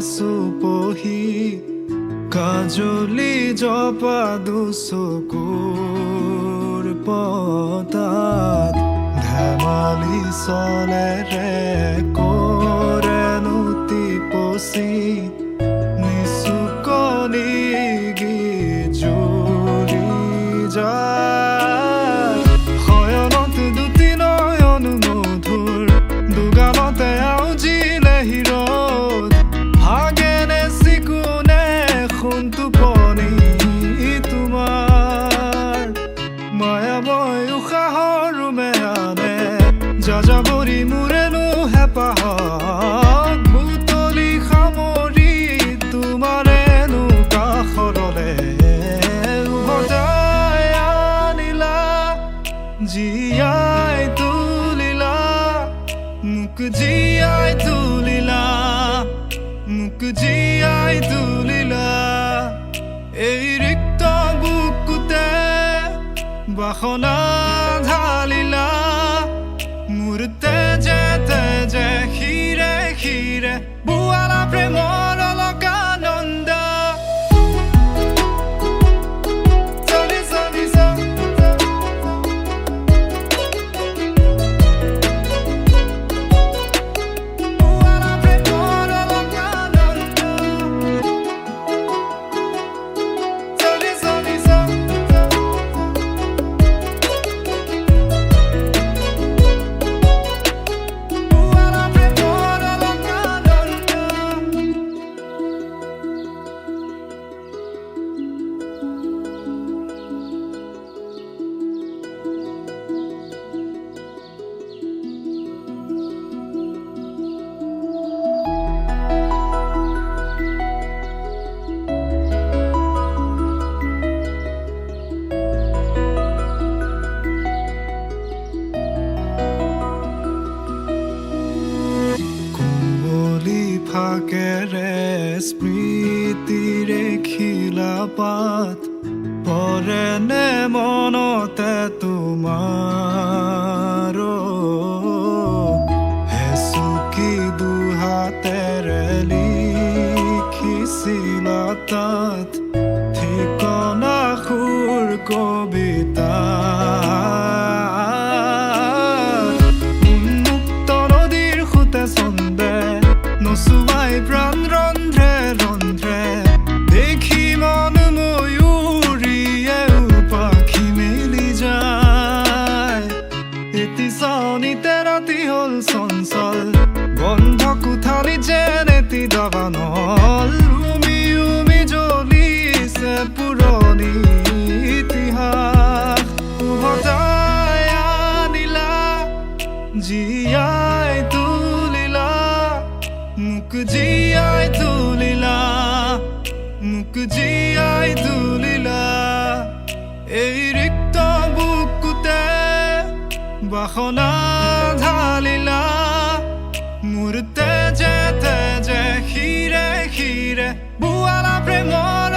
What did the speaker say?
চুপহি কাজলি জপা দুচকুৰ পতাত ধেমালি চলেৰে কৰেনো টিপচি নিচুকনি গিজুৰি যায় শয়নত দুটি নয়ন মধুৰ দুগালতে আউজিলে হিৰত ভাগেনে চিকুনে সোণ টোপনি তোমাৰ মায়াময় উশাহৰ মেয়ানে যাযাবৰী মোৰেনো হেঁপাহক বুটলি সামৰি তোমাৰেনো কাষৰলে উভতাই আনিলা জীয়াই তুলিলা মোক জীয়াই তুলিলা মোক জীয়াই তুলিলা এই ৰিক্ত বুকুতে বাসনা ঢালিলা মোৰ তেজে তেজে শিৰে শিৰে বুৱালা প্ৰেমৰ অলকানন্দ ফাকেৰে স্মৃতিৰে খিলা পাত পৰেনে মনতে তোমাৰ হেচুকি দুহাতেৰে লিখিছিলা তাত ঠিকনা সুৰ কবিতা উন্মুক্ত নদীৰ সুতে চন্দে নচুৱাই প্ৰাণ ৰন্ধ্ৰে ৰন্ধ্ৰে দেখি মন ময়ূৰীয়ে পাখি মেলি যায় এটি চাউনিতে ৰাতি হ'ল চঞ্চল বন্ধ কোঠালি যেন এটি দাবানল উমি উমি জ্বলিছে পুৰণি ইতিহাস উভতাই আনিলা জীয়াই তুলিলা মোক জীয়াই তুলিলা মোক জীয়াই তুলিলা এই ৰিক্ত বুকুতে বাসনা ঢালিলা মোৰ তেজে তেজে শিৰে শিৰে বুৱালা প্ৰেমৰ